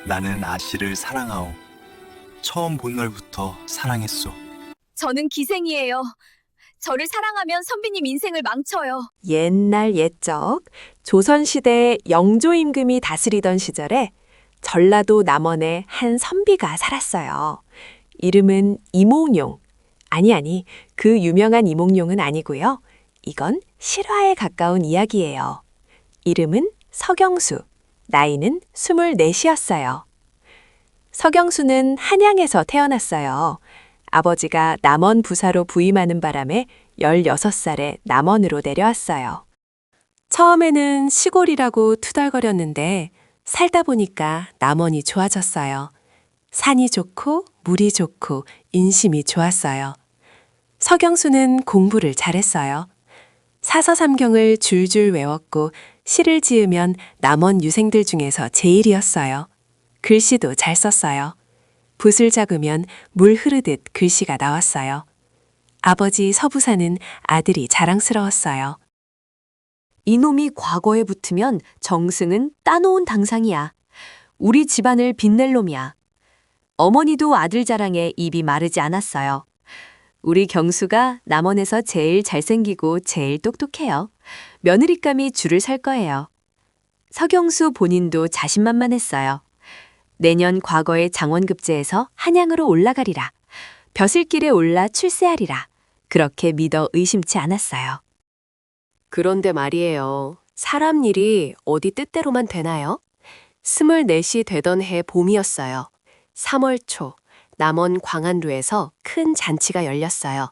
나는 아씨를 사랑하오. 처음 본 날부터 사랑했소. 저는 기생이에요. 저를 사랑하면 선비님 인생을 망쳐요. 옛날 옛적 조선시대 영조임금이 다스리던 시절에 전라도 남원에 한 선비가 살았어요. 이름은 이몽룡. 아니, 그 유명한 이몽룡은 아니고요. 이건 실화에 가까운 이야기예요. 이름은 서경수. 나이는 24이었어요. 서경수는 한양에서 태어났어요. 아버지가 남원 부사로 부임하는 바람에 16살에 남원으로 내려왔어요. 처음에는 시골이라고 투덜거렸는데 살다 보니까 남원이 좋아졌어요. 산이 좋고 물이 좋고 인심이 좋았어요. 서경수는 공부를 잘했어요. 사서삼경을 줄줄 외웠고 시를 지으면 남원 유생들 중에서 제일이었어요. 글씨도 잘 썼어요. 붓을 잡으면 물 흐르듯 글씨가 나왔어요. 아버지 서부사는 아들이 자랑스러웠어요. 이놈이 과거에 붙으면 정승은 따놓은 당상이야. 우리 집안을 빛낼 놈이야. 어머니도 아들 자랑에 입이 마르지 않았어요. 우리 경수가 남원에서 제일 잘생기고 제일 똑똑해요. 며느리감이 줄을 설 거예요. 서경수 본인도 자신만만했어요. 내년 과거의 장원급제에서 한양으로 올라가리라. 벼슬길에 올라 출세하리라. 그렇게 믿어 의심치 않았어요. 그런데 말이에요. 사람 일이 어디 뜻대로만 되나요? 24이 되던 해 봄이었어요. 3월 초 남원 광안루에서 큰 잔치가 열렸어요.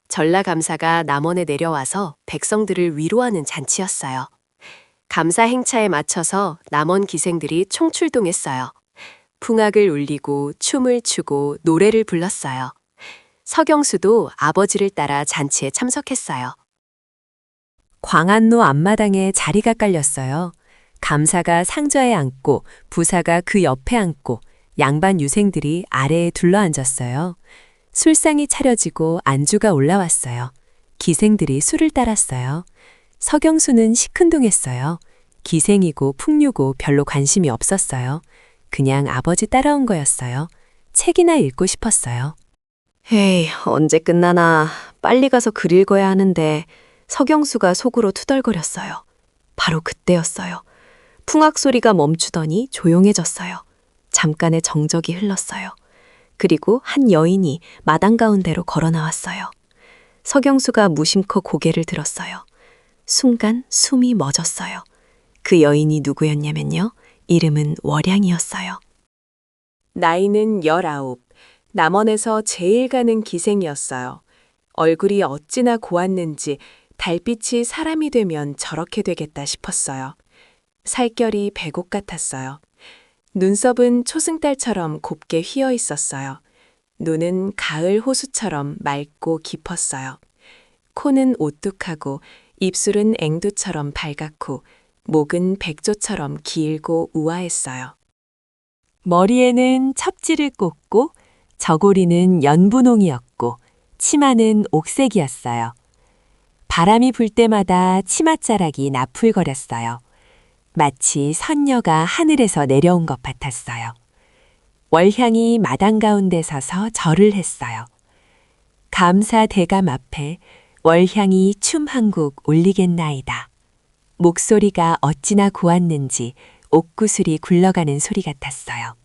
전라감사가 남원에 내려와서 백성들을 위로하는 잔치였어요. 감사 행차에 맞춰서 남원 기생들이 총출동했어요. 풍악을 울리고 춤을 추고 노래를 불렀어요. 서경수도 아버지를 따라 잔치에 참석했어요. 광안로 앞마당에 자리가 깔렸어요. 감사가 상좌에 앉고 부사가 그 옆에 앉고 양반 유생들이 아래에 둘러앉았어요. 술상이 차려지고 안주가 올라왔어요. 기생들이 술을 따랐어요. 서경수는 시큰둥했어요. 기생이고 풍류고 별로 관심이 없었어요. 그냥 아버지 따라온 거였어요. 책이나 읽고 싶었어요. 에이, 언제 끝나나. 빨리 가서 글 읽어야 하는데 서경수가 속으로 투덜거렸어요. 바로 그때였어요. 풍악 소리가 멈추더니 조용해졌어요. 잠깐의 정적이 흘렀어요. 그리고 한 여인이 마당 가운데로 걸어 나왔어요. 서경수가 무심코 고개를 들었어요. 순간 숨이 멎었어요. 그 여인이 누구였냐면요. 이름은 월양이었어요. 나이는 19, 남원에서 제일 가는 기생이었어요. 얼굴이 어찌나 고왔는지 달빛이 사람이 되면 저렇게 되겠다 싶었어요. 살결이 백옥 같았어요. 눈썹은 초승달처럼 곱게 휘어 있었어요. 눈은 가을 호수처럼 맑고 깊었어요. 코는 오뚝하고 입술은 앵두처럼 밝았고 목은 백조처럼 길고 우아했어요. 머리에는 첩지를 꽂고 저고리는 연분홍이었고 치마는 옥색이었어요. 바람이 불 때마다 치맛자락이 나풀거렸어요. 마치 선녀가 하늘에서 내려온 것 같았어요. 월향이 마당 가운데 서서 절을 했어요. 감사 대감 앞에 월향이 춤 한 곡 올리겠나이다. 목소리가 어찌나 고왔는지 옥구슬이 굴러가는 소리 같았어요.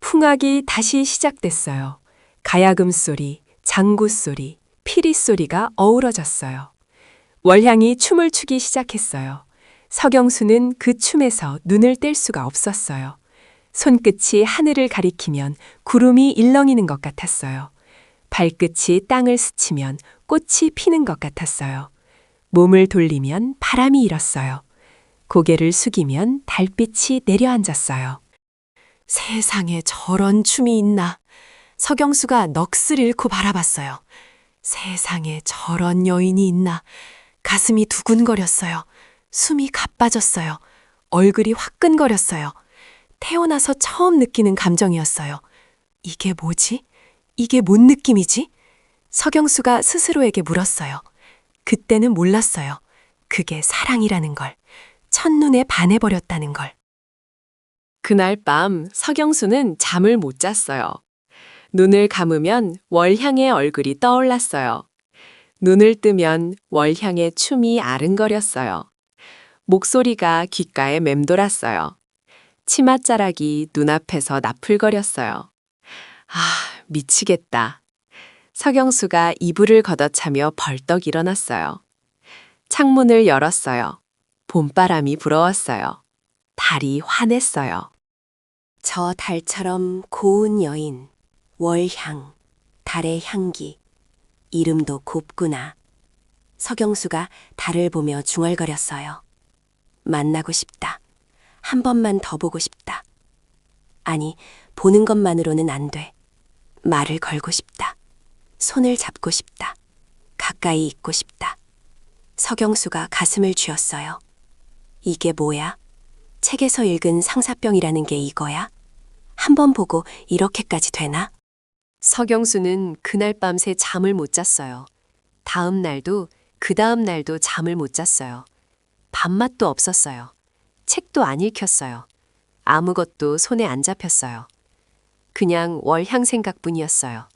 풍악이 다시 시작됐어요. 가야금 소리, 장구 소리, 피리 소리가 어우러졌어요. 월향이 춤을 추기 시작했어요. 서경수는 그 춤에서 눈을 뗄 수가 없었어요. 손끝이 하늘을 가리키면 구름이 일렁이는 것 같았어요. 발끝이 땅을 스치면 꽃이 피는 것 같았어요. 몸을 돌리면 바람이 일었어요. 고개를 숙이면 달빛이 내려앉았어요. 세상에 저런 춤이 있나. 서경수가 넋을 잃고 바라봤어요. 세상에 저런 여인이 있나. 가슴이 두근거렸어요. 숨이 가빠졌어요. 얼굴이 화끈거렸어요. 태어나서 처음 느끼는 감정이었어요. 이게 뭐지? 이게 뭔 느낌이지? 서경수가 스스로에게 물었어요. 그때는 몰랐어요. 그게 사랑이라는 걸. 첫눈에 반해버렸다는 걸. 그날 밤 서경수는 잠을 못 잤어요. 눈을 감으면 월향의 얼굴이 떠올랐어요. 눈을 뜨면 월향의 춤이 아른거렸어요. 목소리가 귓가에 맴돌았어요. 치맛자락이 눈앞에서 나풀거렸어요. 아, 미치겠다. 서경수가 이불을 걷어차며 벌떡 일어났어요. 창문을 열었어요. 봄바람이 불어왔어요. 달이 환했어요. 저 달처럼 고운 여인, 월향, 달의 향기, 이름도 곱구나. 서경수가 달을 보며 중얼거렸어요. 만나고 싶다. 한 번만 더 보고 싶다. 아니, 보는 것만으로는 안 돼. 말을 걸고 싶다. 손을 잡고 싶다. 가까이 있고 싶다. 서경수가 가슴을 쥐었어요. 이게 뭐야? 책에서 읽은 상사병이라는 게 이거야? 한 번 보고 이렇게까지 되나? 서경수는 그날 밤새 잠을 못 잤어요. 다음 날도 그 다음 날도 잠을 못 잤어요. 밥맛도 없었어요. 책도 안 읽혔어요. 아무것도 손에 안 잡혔어요. 그냥 월향 생각뿐이었어요.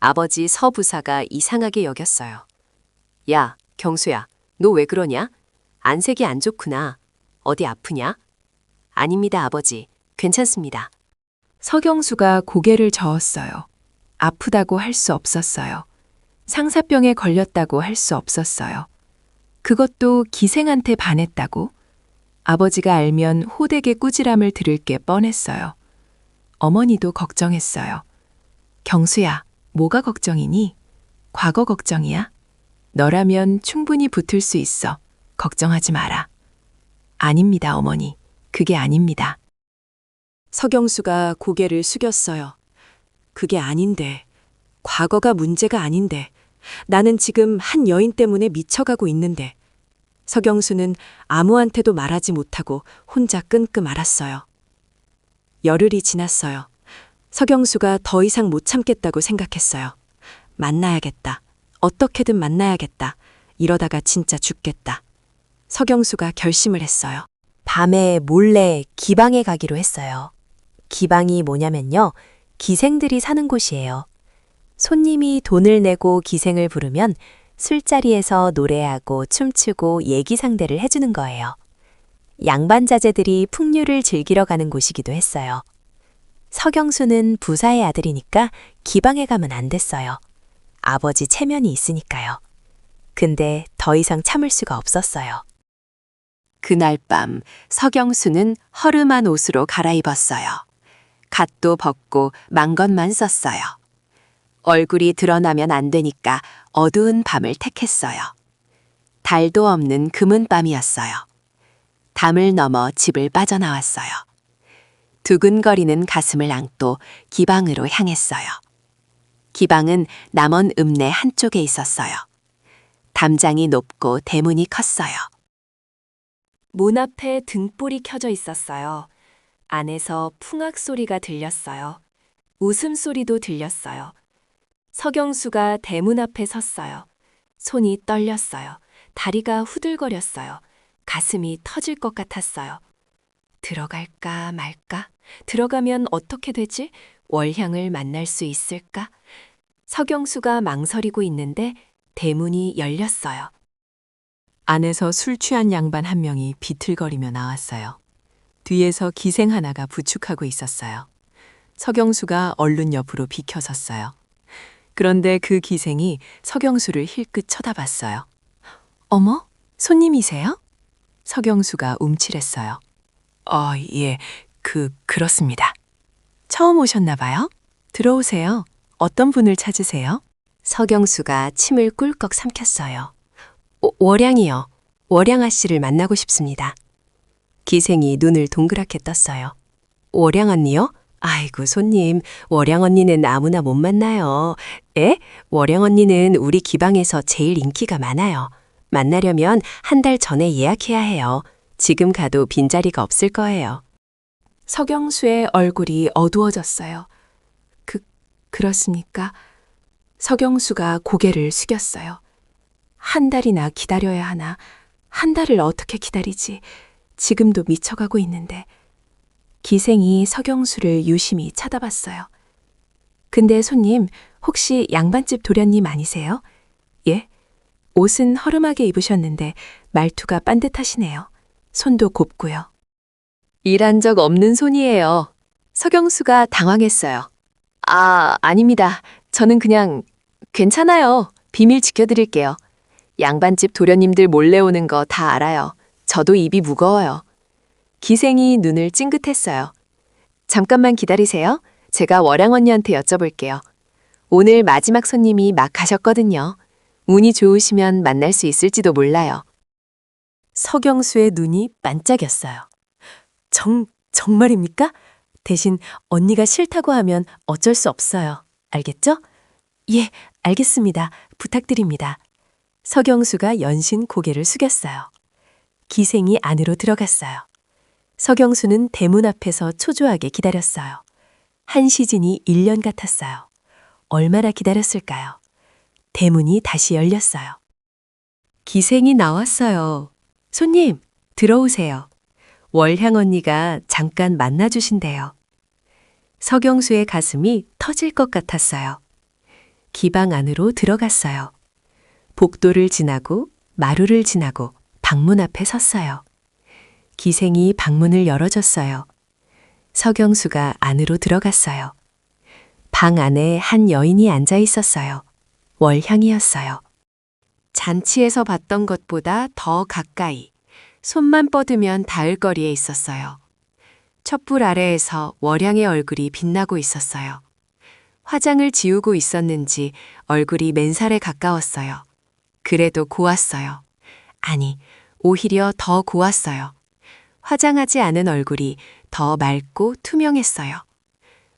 아버지 서부사가 이상하게 여겼어요. 야, 경수야, 너 왜 그러냐? 안색이 안 좋구나. 어디 아프냐? 아닙니다, 아버지. 괜찮습니다. 서경수가 고개를 저었어요. 아프다고 할 수 없었어요. 상사병에 걸렸다고 할 수 없었어요. 그것도 기생한테 반했다고? 아버지가 알면 호되게 꾸지람을 들을 게 뻔했어요. 어머니도 걱정했어요. 경수야, 뭐가 걱정이니? 과거 걱정이야? 너라면 충분히 붙을 수 있어. 걱정하지 마라. 아닙니다, 어머니. 그게 아닙니다. 서경수가 고개를 숙였어요. 그게 아닌데. 과거가 문제가 아닌데. 나는 지금 한 여인 때문에 미쳐가고 있는데. 서경수는 아무한테도 말하지 못하고 혼자 끙끙 앓았어요. 열흘이 지났어요. 서경수가 더 이상 못 참겠다고 생각했어요. 만나야겠다. 어떻게든 만나야겠다. 이러다가 진짜 죽겠다. 서경수가 결심을 했어요. 밤에 몰래 기방에 가기로 했어요. 기방이 뭐냐면요. 기생들이 사는 곳이에요. 손님이 돈을 내고 기생을 부르면 술자리에서 노래하고 춤추고 얘기 상대를 해주는 거예요. 양반자제들이 풍류를 즐기러 가는 곳이기도 했어요. 서경수는 부사의 아들이니까 기방에 가면 안 됐어요. 아버지 체면이 있으니까요. 근데 더 이상 참을 수가 없었어요. 그날 밤 서경수는 허름한 옷으로 갈아입었어요. 갓도 벗고 망건만 썼어요. 얼굴이 드러나면 안 되니까 어두운 밤을 택했어요. 달도 없는 금은 밤이었어요. 담을 넘어 집을 빠져나왔어요. 두근거리는 가슴을 안고 기방으로 향했어요. 기방은 남원 읍내 한쪽에 있었어요. 담장이 높고 대문이 컸어요. 문 앞에 등불이 켜져 있었어요. 안에서 풍악 소리가 들렸어요. 웃음소리도 들렸어요. 서경수가 대문 앞에 섰어요. 손이 떨렸어요. 다리가 후들거렸어요. 가슴이 터질 것 같았어요. 들어갈까 말까? 들어가면 어떻게 되지? 월향을 만날 수 있을까? 서경수가 망설이고 있는데 대문이 열렸어요. 안에서 술 취한 양반 한 명이 비틀거리며 나왔어요. 뒤에서 기생 하나가 부축하고 있었어요. 서경수가 얼른 옆으로 비켜섰어요. 그런데 그 기생이 서경수를 힐끗 쳐다봤어요. 어머, 손님이세요? 서경수가 움찔했어요. 예, 그렇습니다. 처음 오셨나 봐요? 들어오세요. 어떤 분을 찾으세요? 서경수가 침을 꿀꺽 삼켰어요. 월향이요. 월향 아씨를 만나고 싶습니다. 기생이 눈을 동그랗게 떴어요. 월향 언니요? 아이고 손님, 월향 언니는 아무나 못 만나요. 에? 월향 언니는 우리 기방에서 제일 인기가 많아요. 만나려면 한 달 전에 예약해야 해요. 지금 가도 빈자리가 없을 거예요. 서경수의 얼굴이 어두워졌어요. 그렇습니까? 서경수가 고개를 숙였어요. 한 달이나 기다려야 하나? 한 달을 어떻게 기다리지? 지금도 미쳐가고 있는데. 기생이 서경수를 유심히 쳐다봤어요. 근데 손님, 혹시 양반집 도련님 아니세요? 예? 옷은 허름하게 입으셨는데 말투가 빤듯하시네요. 손도 곱고요. 일한 적 없는 손이에요. 서경수가 당황했어요. 아닙니다. 저는 그냥 괜찮아요. 비밀 지켜드릴게요. 양반집 도련님들 몰래 오는 거 다 알아요. 저도 입이 무거워요. 기생이 눈을 찡긋했어요. 잠깐만 기다리세요. 제가 월양 언니한테 여쭤볼게요. 오늘 마지막 손님이 막 가셨거든요. 운이 좋으시면 만날 수 있을지도 몰라요. 서경수의 눈이 반짝였어요. 정말입니까? 대신 언니가 싫다고 하면 어쩔 수 없어요. 알겠죠? 예, 알겠습니다. 부탁드립니다. 서경수가 연신 고개를 숙였어요. 기생이 안으로 들어갔어요. 서경수는 대문 앞에서 초조하게 기다렸어요. 한 시즌이 1년 같았어요. 얼마나 기다렸을까요? 대문이 다시 열렸어요. 기생이 나왔어요. 손님, 들어오세요. 월향 언니가 잠깐 만나주신대요. 서경수의 가슴이 터질 것 같았어요. 기방 안으로 들어갔어요. 복도를 지나고 마루를 지나고 방문 앞에 섰어요. 기생이 방문을 열어줬어요. 서경수가 안으로 들어갔어요. 방 안에 한 여인이 앉아 있었어요. 월향이었어요. 잔치에서 봤던 것보다 더 가까이, 손만 뻗으면 닿을 거리에 있었어요. 촛불 아래에서 월향의 얼굴이 빛나고 있었어요. 화장을 지우고 있었는지 얼굴이 맨살에 가까웠어요. 그래도 고왔어요. 아니, 오히려 더 고왔어요. 화장하지 않은 얼굴이 더 맑고 투명했어요.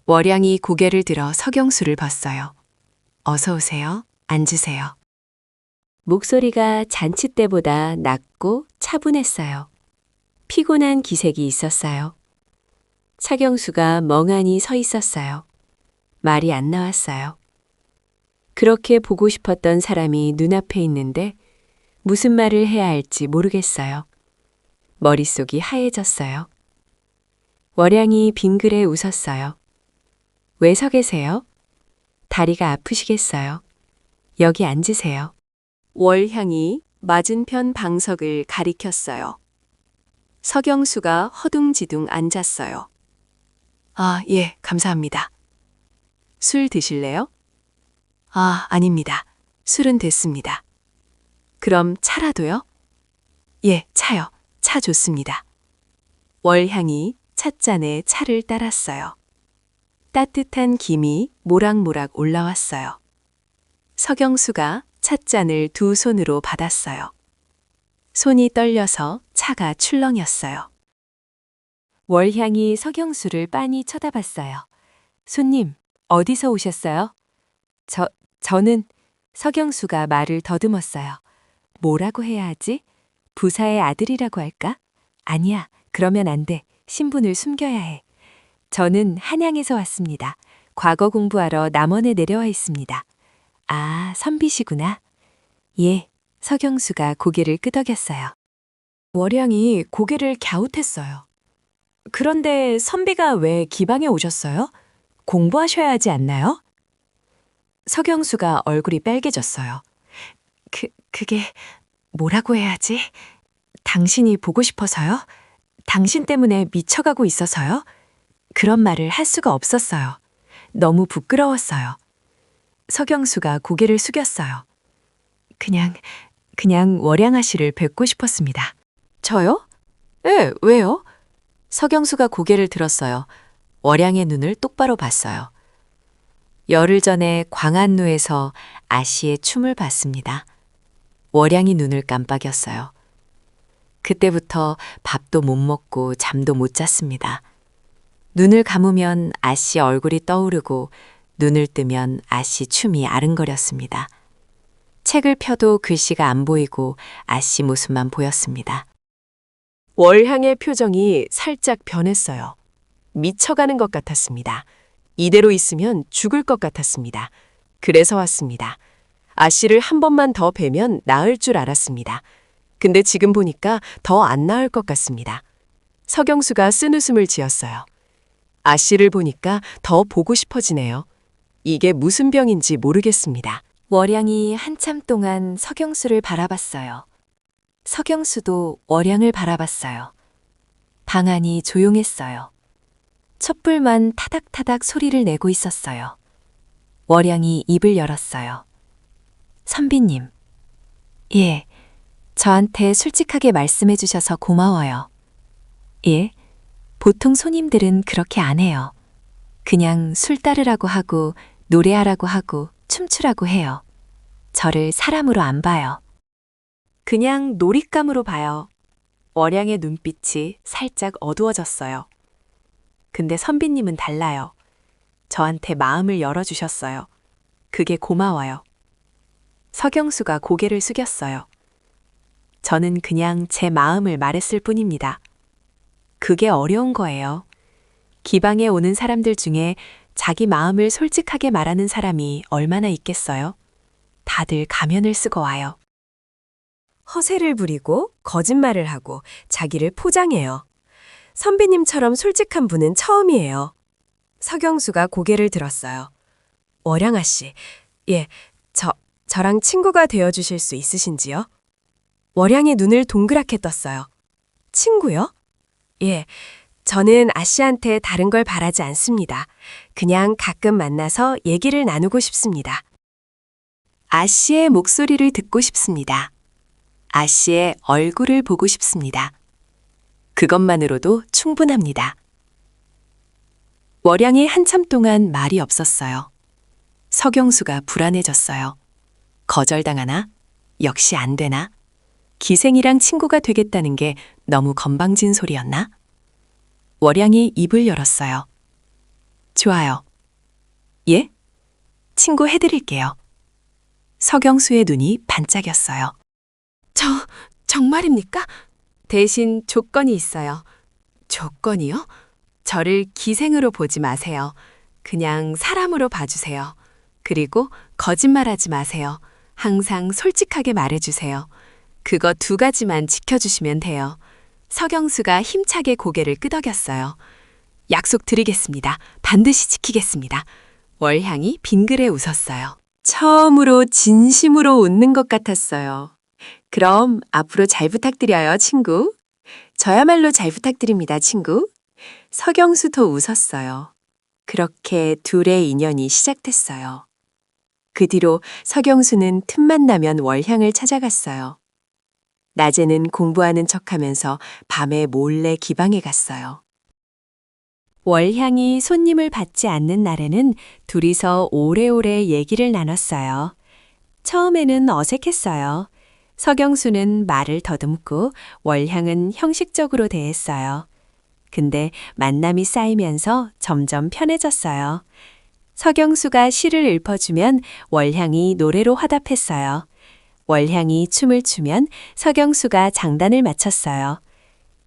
월향이 고개를 들어 서경수를 봤어요. 어서 오세요. 앉으세요. 목소리가 잔치 때보다 낮고 차분했어요. 피곤한 기색이 있었어요. 서경수가 멍하니 서 있었어요. 말이 안 나왔어요. 그렇게 보고 싶었던 사람이 눈앞에 있는데 무슨 말을 해야 할지 모르겠어요. 머릿속이 하얘졌어요. 월향이 빙그레 웃었어요. 왜 서 계세요? 다리가 아프시겠어요? 여기 앉으세요. 월향이 맞은편 방석을 가리켰어요. 서경수가 허둥지둥 앉았어요. 예, 감사합니다. 술 드실래요? 아닙니다. 술은 됐습니다. 그럼 차라도요? 예, 차요. 차 좋습니다. 월향이 찻잔에 차를 따랐어요. 따뜻한 김이 모락모락 올라왔어요. 서경수가 찻잔을 두 손으로 받았어요. 손이 떨려서 차가 출렁였어요. 월향이 서경수를 빤히 쳐다봤어요. 손님, 어디서 오셨어요? 저는 서경수가 말을 더듬었어요. 뭐라고 해야 하지? 부사의 아들이라고 할까? 아니야, 그러면 안 돼. 신분을 숨겨야 해. 저는 한양에서 왔습니다. 과거 공부하러 남원에 내려와 있습니다. 선비시구나. 예, 서경수가 고개를 끄덕였어요. 월향이 고개를 갸웃했어요. 그런데 선비가 왜 기방에 오셨어요? 공부하셔야 하지 않나요? 서경수가 얼굴이 빨개졌어요. 그게 뭐라고 해야 하지? 당신이 보고 싶어서요? 당신 때문에 미쳐가고 있어서요? 그런 말을 할 수가 없었어요. 너무 부끄러웠어요. 서경수가 고개를 숙였어요. 그냥 월양아 씨를 뵙고 싶었습니다. 저요? 예, 왜요? 서경수가 고개를 들었어요. 월양의 눈을 똑바로 봤어요. 열흘 전에 광안루에서 아씨의 춤을 봤습니다. 월양이 눈을 깜빡였어요. 그때부터 밥도 못 먹고 잠도 못 잤습니다. 눈을 감으면 아씨 얼굴이 떠오르고 눈을 뜨면 아씨 춤이 아른거렸습니다. 책을 펴도 글씨가 안 보이고 아씨 모습만 보였습니다. 월향의 표정이 살짝 변했어요. 미쳐가는 것 같았습니다. 이대로 있으면 죽을 것 같았습니다. 그래서 왔습니다. 아씨를 한 번만 더 뵈면 나을 줄 알았습니다. 근데 지금 보니까 더 안 나을 것 같습니다. 서경수가 쓴웃음을 지었어요. 아씨를 보니까 더 보고 싶어지네요. 이게 무슨 병인지 모르겠습니다. 월양이 한참 동안 서경수를 바라봤어요. 서경수도 월양을 바라봤어요. 방 안이 조용했어요. 촛불만 타닥타닥 소리를 내고 있었어요. 월양이 입을 열었어요. 선비님. 예, 저한테 솔직하게 말씀해 주셔서 고마워요. 예, 보통 손님들은 그렇게 안 해요. 그냥 술 따르라고 하고 노래하라고 하고 춤추라고 해요. 저를 사람으로 안 봐요. 그냥 놀잇감으로 봐요. 월양의 눈빛이 살짝 어두워졌어요. 근데 선비님은 달라요. 저한테 마음을 열어주셨어요. 그게 고마워요. 서경수가 고개를 숙였어요. 저는 그냥 제 마음을 말했을 뿐입니다. 그게 어려운 거예요. 기방에 오는 사람들 중에 자기 마음을 솔직하게 말하는 사람이 얼마나 있겠어요? 다들 가면을 쓰고 와요. 허세를 부리고 거짓말을 하고 자기를 포장해요. 선비님처럼 솔직한 분은 처음이에요. 서경수가 고개를 들었어요. 월양아 씨, 예, 저랑 친구가 되어주실 수 있으신지요? 월양이 눈을 동그랗게 떴어요. 친구요? 예, 저는 아씨한테 다른 걸 바라지 않습니다. 그냥 가끔 만나서 얘기를 나누고 싶습니다. 아씨의 목소리를 듣고 싶습니다. 아씨의 얼굴을 보고 싶습니다. 그것만으로도 충분합니다. 월양이 한참 동안 말이 없었어요. 서경수가 불안해졌어요. 거절당하나? 역시 안 되나? 기생이랑 친구가 되겠다는 게 너무 건방진 소리였나? 월양이 입을 열었어요. 좋아요. 예? 친구 해드릴게요. 서경수의 눈이 반짝였어요. 정말입니까? 대신 조건이 있어요. 조건이요? 저를 기생으로 보지 마세요. 그냥 사람으로 봐주세요. 그리고 거짓말하지 마세요. 항상 솔직하게 말해주세요. 그거 2가지만 지켜주시면 돼요. 서경수가 힘차게 고개를 끄덕였어요. 약속드리겠습니다. 반드시 지키겠습니다. 월향이 빙그레 웃었어요. 처음으로 진심으로 웃는 것 같았어요. 그럼 앞으로 잘 부탁드려요, 친구. 저야말로 잘 부탁드립니다, 친구. 서경수도 웃었어요. 그렇게 둘의 인연이 시작됐어요. 그 뒤로 서경수는 틈만 나면 월향을 찾아갔어요. 낮에는 공부하는 척하면서 밤에 몰래 기방에 갔어요. 월향이 손님을 받지 않는 날에는 둘이서 오래오래 얘기를 나눴어요. 처음에는 어색했어요. 서경수는 말을 더듬고 월향은 형식적으로 대했어요. 근데 만남이 쌓이면서 점점 편해졌어요. 서경수가 시를 읊어주면 월향이 노래로 화답했어요. 월향이 춤을 추면 서경수가 장단을 맞췄어요.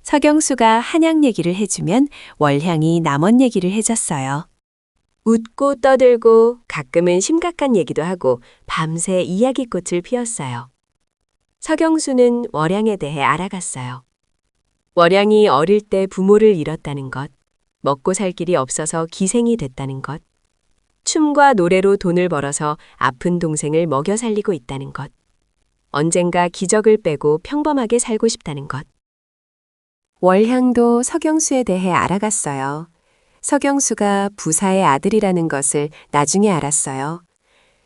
서경수가 한양 얘기를 해주면 월향이 남원 얘기를 해줬어요. 웃고 떠들고 가끔은 심각한 얘기도 하고 밤새 이야기꽃을 피웠어요. 서경수는 월향에 대해 알아갔어요. 월향이 어릴 때 부모를 잃었다는 것, 먹고 살 길이 없어서 기생이 됐다는 것, 춤과 노래로 돈을 벌어서 아픈 동생을 먹여 살리고 있다는 것, 언젠가 기적을 빼고 평범하게 살고 싶다는 것. 월향도 서경수에 대해 알아갔어요. 서경수가 부사의 아들이라는 것을 나중에 알았어요.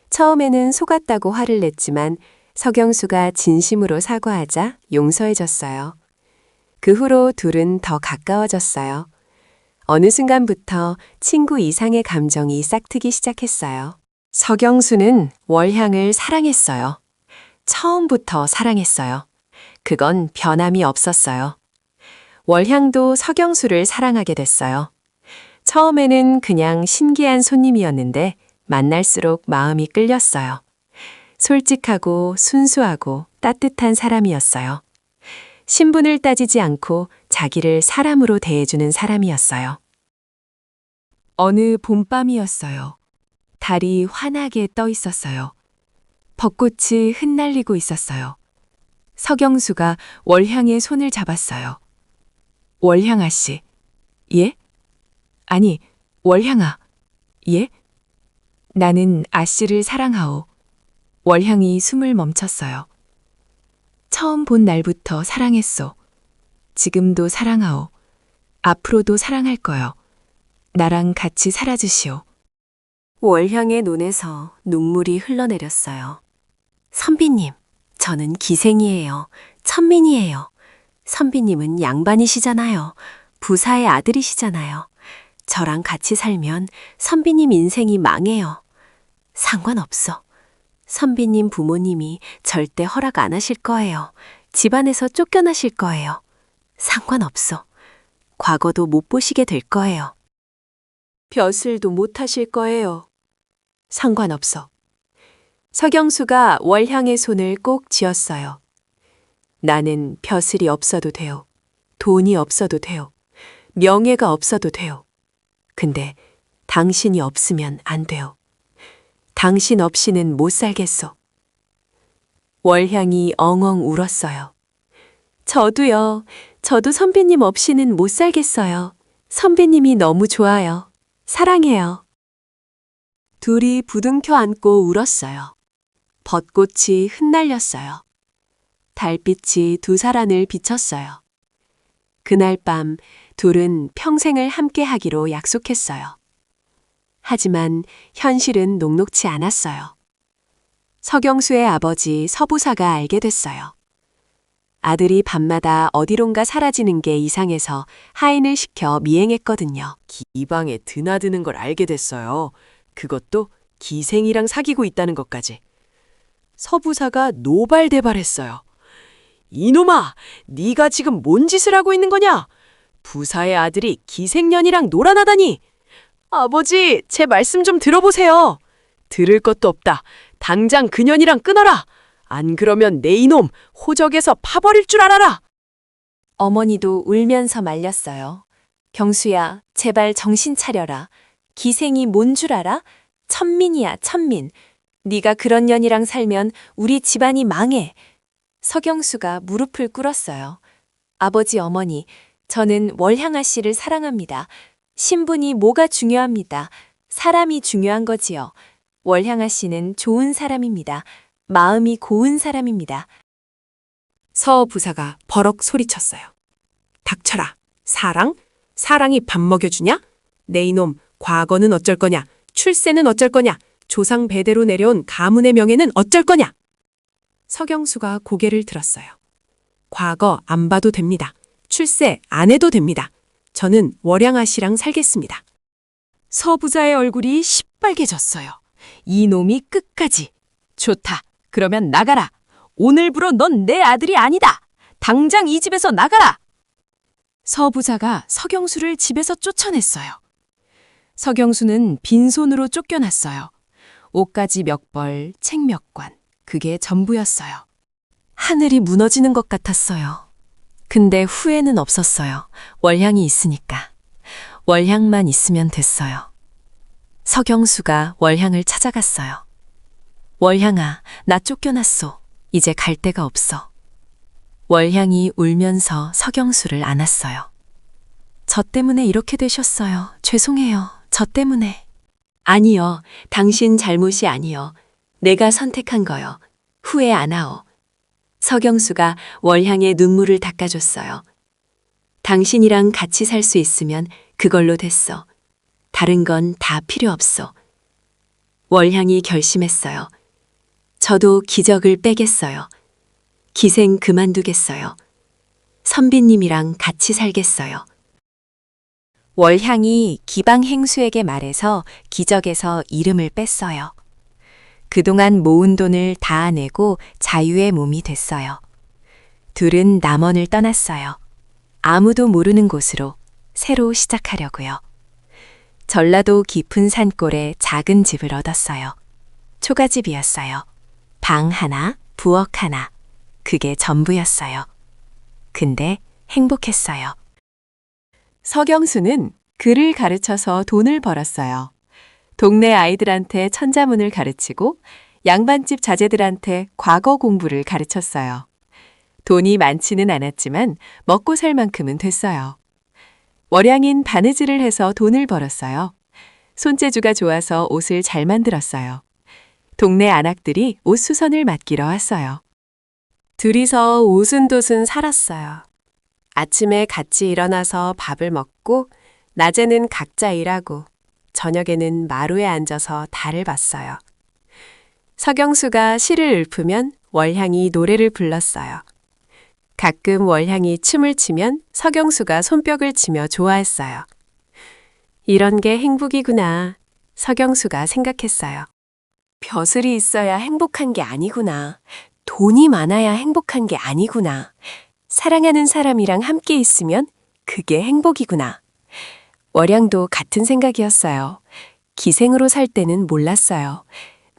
처음에는 속았다고 화를 냈지만 서경수가 진심으로 사과하자 용서해줬어요. 그 후로 둘은 더 가까워졌어요. 어느 순간부터 친구 이상의 감정이 싹트기 시작했어요. 서경수는 월향을 사랑했어요. 처음부터 사랑했어요. 그건 변함이 없었어요. 월향도 서경수를 사랑하게 됐어요. 처음에는 그냥 신기한 손님이었는데 만날수록 마음이 끌렸어요. 솔직하고 순수하고 따뜻한 사람이었어요. 신분을 따지지 않고 자기를 사람으로 대해주는 사람이었어요. 어느 봄밤이었어요. 달이 환하게 떠 있었어요. 벚꽃이 흩날리고 있었어요. 서경수가 월향의 손을 잡았어요. 월향아 씨. 예? 아니, 월향아. 예? 나는 아씨를 사랑하오. 월향이 숨을 멈췄어요. 처음 본 날부터 사랑했소. 지금도 사랑하오. 앞으로도 사랑할 거요. 나랑 같이 살아주시오. 월향의 눈에서 눈물이 흘러내렸어요. 선비님, 저는 기생이에요. 천민이에요. 선비님은 양반이시잖아요. 부사의 아들이시잖아요. 저랑 같이 살면 선비님 인생이 망해요. 상관없어. 선비님 부모님이 절대 허락 안 하실 거예요. 집안에서 쫓겨나실 거예요. 상관없어. 과거도 못 보시게 될 거예요. 벼슬도 못 하실 거예요. 상관없어. 서경수가 월향의 손을 꼭 쥐었어요. 나는 벼슬이 없어도 돼요. 돈이 없어도 돼요. 명예가 없어도 돼요. 근데 당신이 없으면 안 돼요. 당신 없이는 못 살겠어. 월향이 엉엉 울었어요. 저도요. 저도 선배님 없이는 못 살겠어요. 선배님이 너무 좋아요. 사랑해요. 둘이 부둥켜 안고 울었어요. 벚꽃이 흩날렸어요. 달빛이 두 사란을 비쳤어요. 그날 밤 둘은 평생을 함께 하기로 약속했어요. 하지만 현실은 녹록치 않았어요. 서경수의 아버지 서부사가 알게 됐어요. 아들이 밤마다 어디론가 사라지는 게 이상해서 하인을 시켜 미행했거든요. 이방에 드나드는 걸 알게 됐어요. 그것도 기생이랑 사귀고 있다는 것까지. 서부사가 노발대발했어요. 이놈아, 네가 지금 뭔 짓을 하고 있는 거냐? 부사의 아들이 기생년이랑 놀아나다니. 아버지, 제 말씀 좀 들어보세요. 들을 것도 없다. 당장 그년이랑 끊어라. 안 그러면 내 이놈 호적에서 파버릴 줄 알아라. 어머니도 울면서 말렸어요. 경수야, 제발 정신 차려라. 기생이 뭔 줄 알아? 천민이야, 천민. 네가 그런 년이랑 살면 우리 집안이 망해. 서경수가 무릎을 꿇었어요. 아버지, 어머니, 저는 월향아 씨를 사랑합니다. 신분이 뭐가 중요합니다. 사람이 중요한 거지요. 월향아 씨는 좋은 사람입니다. 마음이 고운 사람입니다. 서 부사가 버럭 소리쳤어요. 닥쳐라. 사랑? 사랑이 밥 먹여주냐? 내 이놈, 과거는 어쩔 거냐? 출세는 어쩔 거냐? 조상 배대로 내려온 가문의 명예는 어쩔 거냐? 서경수가 고개를 들었어요. 과거 안 봐도 됩니다. 출세 안 해도 됩니다. 저는 월향아 씨랑 살겠습니다. 서부자의 얼굴이 시빨개졌어요. 이놈이 끝까지. 좋다. 그러면 나가라. 오늘부로 넌 내 아들이 아니다. 당장 이 집에서 나가라. 서부자가 서경수를 집에서 쫓아냈어요. 서경수는 빈손으로 쫓겨났어요. 옷가지 몇 벌, 책 몇 권. 그게 전부였어요. 하늘이 무너지는 것 같았어요. 근데 후회는 없었어요. 월향이 있으니까. 월향만 있으면 됐어요. 서경수가 월향을 찾아갔어요. 월향아, 나 쫓겨났어. 이제 갈 데가 없어. 월향이 울면서 서경수를 안았어요. 저 때문에 이렇게 되셨어요. 죄송해요. 저 때문에. 아니요. 당신 잘못이 아니요. 내가 선택한 거요. 후회 안 하오. 서경수가 월향의 눈물을 닦아줬어요. 당신이랑 같이 살 수 있으면 그걸로 됐어. 다른 건 다 필요 없어. 월향이 결심했어요. 저도 기적을 빼겠어요. 기생 그만두겠어요. 선비님이랑 같이 살겠어요. 월향이 기방행수에게 말해서 기적에서 이름을 뺐어요. 그동안 모은 돈을 다 내고 자유의 몸이 됐어요. 둘은 남원을 떠났어요. 아무도 모르는 곳으로 새로 시작하려고요. 전라도 깊은 산골에 작은 집을 얻었어요. 초가집이었어요. 방 하나, 부엌 하나. 그게 전부였어요. 근데 행복했어요. 서경수는 글을 가르쳐서 돈을 벌었어요. 동네 아이들한테 천자문을 가르치고 양반집 자제들한테 과거 공부를 가르쳤어요. 돈이 많지는 않았지만 먹고 살 만큼은 됐어요. 월양인 바느질을 해서 돈을 벌었어요. 손재주가 좋아서 옷을 잘 만들었어요. 동네 아낙들이 옷수선을 맡기러 왔어요. 둘이서 오순도순 살았어요. 아침에 같이 일어나서 밥을 먹고, 낮에는 각자 일하고, 저녁에는 마루에 앉아서 달을 봤어요. 서경수가 시를 읊으면 월향이 노래를 불렀어요. 가끔 월향이 춤을 추면 서경수가 손뼉을 치며 좋아했어요. 이런 게 행복이구나. 서경수가 생각했어요. 벼슬이 있어야 행복한 게 아니구나. 돈이 많아야 행복한 게 아니구나. 사랑하는 사람이랑 함께 있으면 그게 행복이구나. 월양도 같은 생각이었어요. 기생으로 살 때는 몰랐어요.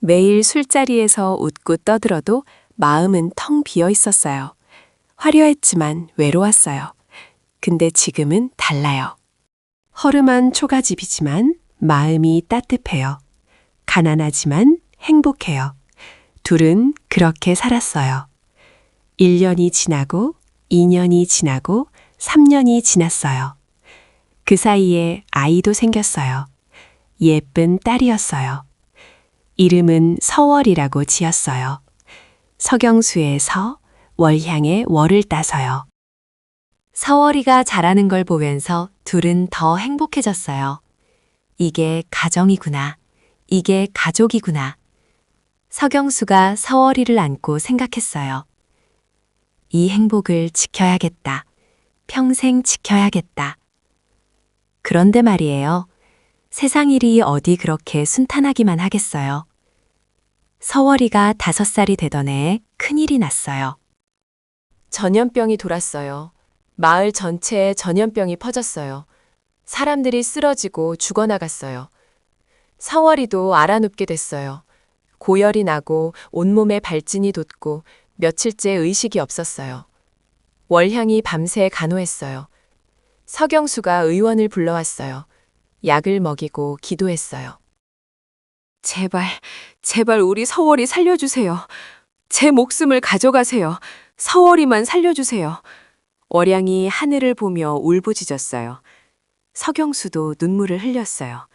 매일 술자리에서 웃고 떠들어도 마음은 텅 비어 있었어요. 화려했지만 외로웠어요. 근데 지금은 달라요. 허름한 초가집이지만 마음이 따뜻해요. 가난하지만 행복해요. 둘은 그렇게 살았어요. 1년이 지나고 2년이 지나고 3년이 지났어요. 그 사이에 아이도 생겼어요. 예쁜 딸이었어요. 이름은 서월이라고 지었어요. 서경수의 서, 월향의 월을 따서요. 서월이가 자라는 걸 보면서 둘은 더 행복해졌어요. 이게 가정이구나. 이게 가족이구나. 서경수가 서월이를 안고 생각했어요. 이 행복을 지켜야겠다. 평생 지켜야겠다. 그런데 말이에요. 세상 일이 어디 그렇게 순탄하기만 하겠어요. 서월이가 5살이 되던 해에 큰일이 났어요. 전염병이 돌았어요. 마을 전체에 전염병이 퍼졌어요. 사람들이 쓰러지고 죽어나갔어요. 서월이도 알아눕게 됐어요. 고열이 나고 온몸에 발진이 돋고 며칠째 의식이 없었어요. 월향이 밤새 간호했어요. 서경수가 의원을 불러왔어요. 약을 먹이고 기도했어요. 제발 우리 서월이 살려주세요. 제 목숨을 가져가세요. 서월이만 살려주세요. 월양이 하늘을 보며 울부짖었어요. 서경수도 눈물을 흘렸어요.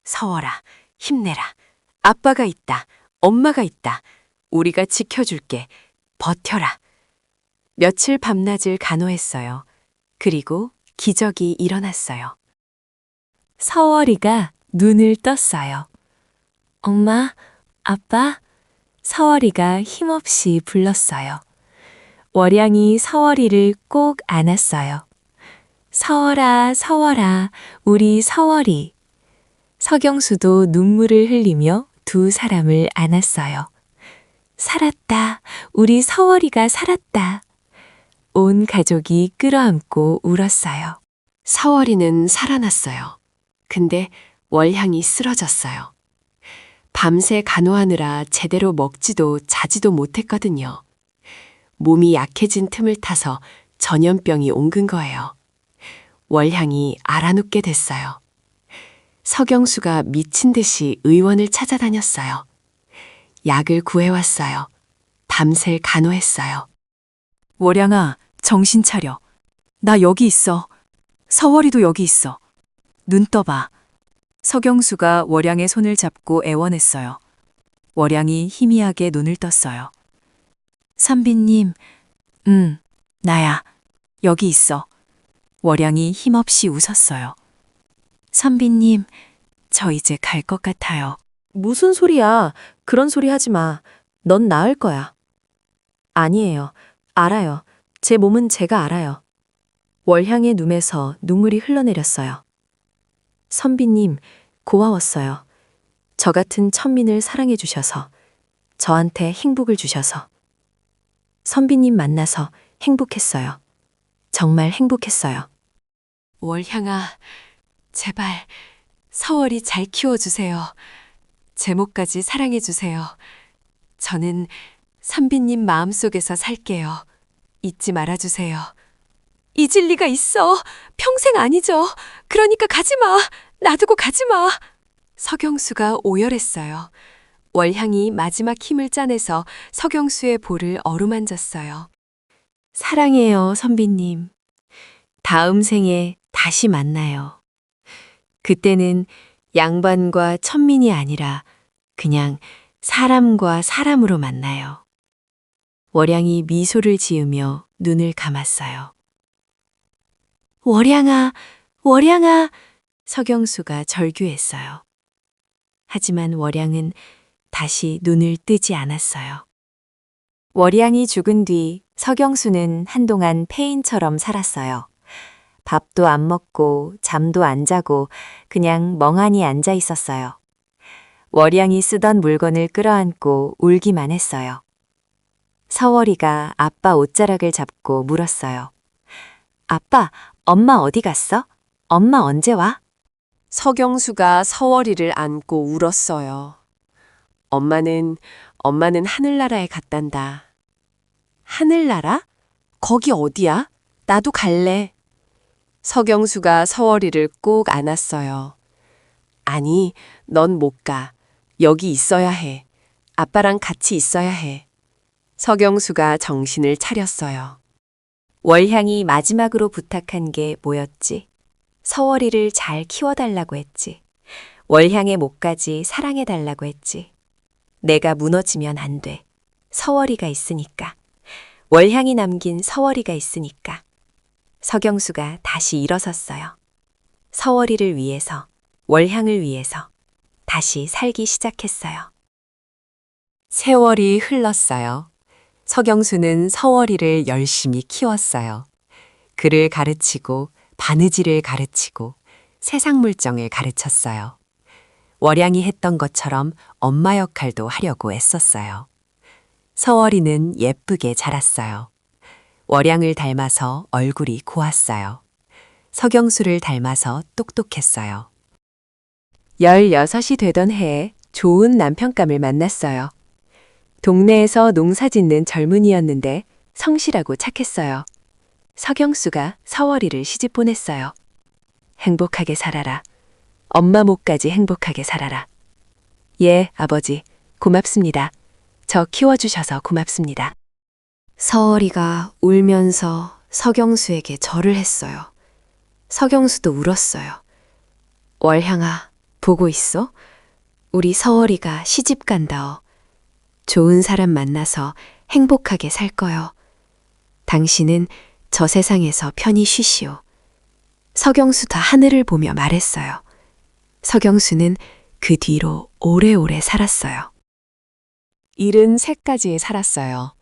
서월아, 힘내라. 아빠가 있다. 엄마가 있다. 우리가 지켜줄게. 버텨라. 며칠 밤낮을 간호했어요. 그리고 기적이 일어났어요. 서월이가 눈을 떴어요. 엄마, 아빠, 서월이가 힘없이 불렀어요. 월양이 서월이를 꼭 안았어요. 서월아, 서월아, 우리 서월이. 서경수도 눈물을 흘리며 두 사람을 안았어요. 살았다. 우리 서월이가 살았다. 온 가족이 끌어안고 울었어요. 서월이는 살아났어요. 근데 월향이 쓰러졌어요. 밤새 간호하느라 제대로 먹지도 자지도 못했거든요. 몸이 약해진 틈을 타서 전염병이 옮긴 거예요. 월향이 알아눕게 됐어요. 서경수가 미친 듯이 의원을 찾아다녔어요. 약을 구해왔어요. 밤새 간호했어요. 월양아, 정신 차려. 나 여기 있어. 서월이도 여기 있어. 눈 떠봐. 서경수가 월양의 손을 잡고 애원했어요. 월양이 희미하게 눈을 떴어요. 선비님, 나야. 여기 있어. 월양이 힘없이 웃었어요. 선비님, 저 이제 갈 것 같아요. 무슨 소리야. 그런 소리 하지 마. 넌 나을 거야. 아니에요. 알아요. 제 몸은 제가 알아요. 월향의 눈에서 눈물이 흘러내렸어요. 선비님, 고마웠어요. 저 같은 천민을 사랑해 주셔서, 저한테 행복을 주셔서. 선비님 만나서 행복했어요. 정말 행복했어요. 월향아, 제발 서월이 잘 키워주세요. 제목까지 사랑해주세요. 저는 선비님 마음속에서 살게요. 잊지 말아주세요. 잊을 리가 있어. 평생 아니죠. 그러니까 가지마. 놔두고 가지마. 서경수가 오열했어요. 월향이 마지막 힘을 짜내서 서경수의 볼을 어루만졌어요. 사랑해요, 선비님. 다음 생에 다시 만나요. 그때는 양반과 천민이 아니라 그냥 사람과 사람으로 만나요. 월양이 미소를 지으며 눈을 감았어요. 월양아, 월양아! 서경수가 절규했어요. 하지만 월양은 다시 눈을 뜨지 않았어요. 월양이 죽은 뒤 서경수는 한동안 폐인처럼 살았어요. 밥도 안 먹고 잠도 안 자고 그냥 멍하니 앉아 있었어요. 월양이 쓰던 물건을 끌어안고 울기만 했어요. 서월이가 아빠 옷자락을 잡고 물었어요. 아빠, 엄마 어디 갔어? 엄마 언제 와? 서경수가 서월이를 안고 울었어요. 엄마는 하늘나라에 갔단다. 하늘나라? 거기 어디야? 나도 갈래. 서경수가 서월이를 꼭 안았어요. 아니, 넌 못 가. 여기 있어야 해. 아빠랑 같이 있어야 해. 서경수가 정신을 차렸어요. 월향이 마지막으로 부탁한 게 뭐였지? 서월이를 잘 키워달라고 했지. 월향의 목까지 사랑해달라고 했지. 내가 무너지면 안 돼. 서월이가 있으니까. 월향이 남긴 서월이가 있으니까. 서경수가 다시 일어섰어요. 서월이를 위해서, 월향을 위해서 다시 살기 시작했어요. 세월이 흘렀어요. 서경수는 서월이를 열심히 키웠어요. 글을 가르치고 바느질을 가르치고 세상 물정을 가르쳤어요. 월양이 했던 것처럼 엄마 역할도 하려고 애썼어요. 서월이는 예쁘게 자랐어요. 월양을 닮아서 얼굴이 고왔어요. 서경수를 닮아서 똑똑했어요. 16이 되던 해에 좋은 남편감을 만났어요. 동네에서 농사 짓는 젊은이였는데 성실하고 착했어요. 서경수가 서월이를 시집 보냈어요. 행복하게 살아라. 엄마 목까지 행복하게 살아라. 예, 아버지. 고맙습니다. 저 키워주셔서 고맙습니다. 서월이가 울면서 서경수에게 절을 했어요. 서경수도 울었어요. 월향아, 보고 있어? 우리 서월이가 시집 간다어. 좋은 사람 만나서 행복하게 살 거요. 당신은 저 세상에서 편히 쉬시오. 서경수도 하늘을 보며 말했어요. 서경수는 그 뒤로 오래오래 살았어요. 73까지 살았어요.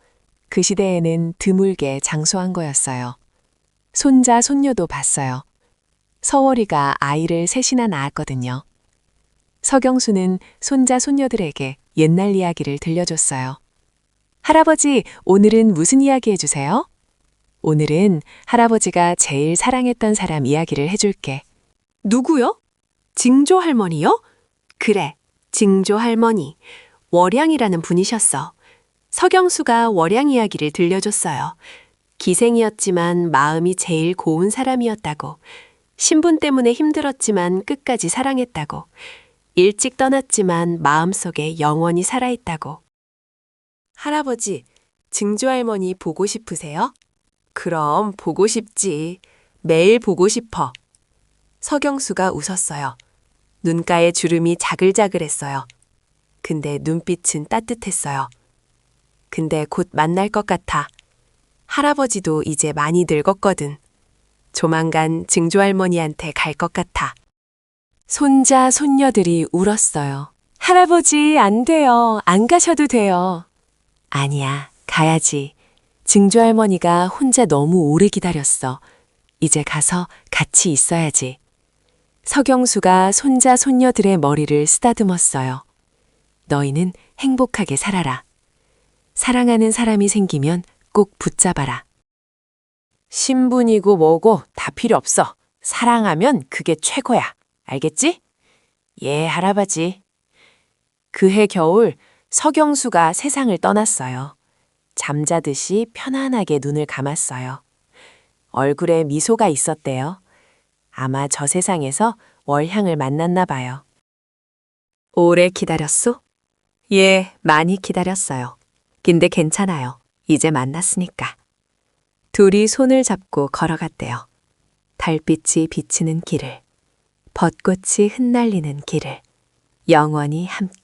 그 시대에는 드물게 장수한 거였어요. 손자, 손녀도 봤어요. 서월이가 아이를 셋이나 낳았거든요. 서경수는 손자, 손녀들에게 옛날 이야기를 들려줬어요. 할아버지, 오늘은 무슨 이야기 해주세요? 오늘은 할아버지가 제일 사랑했던 사람 이야기를 해줄게. 누구요? 징조 할머니요? 그래, 징조 할머니. 월양이라는 분이셨어. 서경수가 월양 이야기를 들려줬어요. 기생이었지만 마음이 제일 고운 사람이었다고. 신분 때문에 힘들었지만 끝까지 사랑했다고. 일찍 떠났지만 마음속에 영원히 살아있다고. 할아버지, 증조 할머니 보고 싶으세요? 그럼 보고 싶지. 매일 보고 싶어. 서경수가 웃었어요. 눈가에 주름이 자글자글했어요. 근데 눈빛은 따뜻했어요. 근데 곧 만날 것 같아. 할아버지도 이제 많이 늙었거든. 조만간 증조 할머니한테 갈 것 같아. 손자, 손녀들이 울었어요. 할아버지, 안 돼요. 안 가셔도 돼요. 아니야, 가야지. 증조 할머니가 혼자 너무 오래 기다렸어. 이제 가서 같이 있어야지. 서경수가 손자, 손녀들의 머리를 쓰다듬었어요. 너희는 행복하게 살아라. 사랑하는 사람이 생기면 꼭 붙잡아라. 신분이고 뭐고 다 필요 없어. 사랑하면 그게 최고야. 알겠지? 예, 할아버지. 그해 겨울 서경수가 세상을 떠났어요. 잠자듯이 편안하게 눈을 감았어요. 얼굴에 미소가 있었대요. 아마 저 세상에서 월향을 만났나 봐요. 오래 기다렸소? 예, 많이 기다렸어요. 근데 괜찮아요. 이제 만났으니까. 둘이 손을 잡고 걸어갔대요. 달빛이 비치는 길을, 벚꽃이 흩날리는 길을 영원히 함께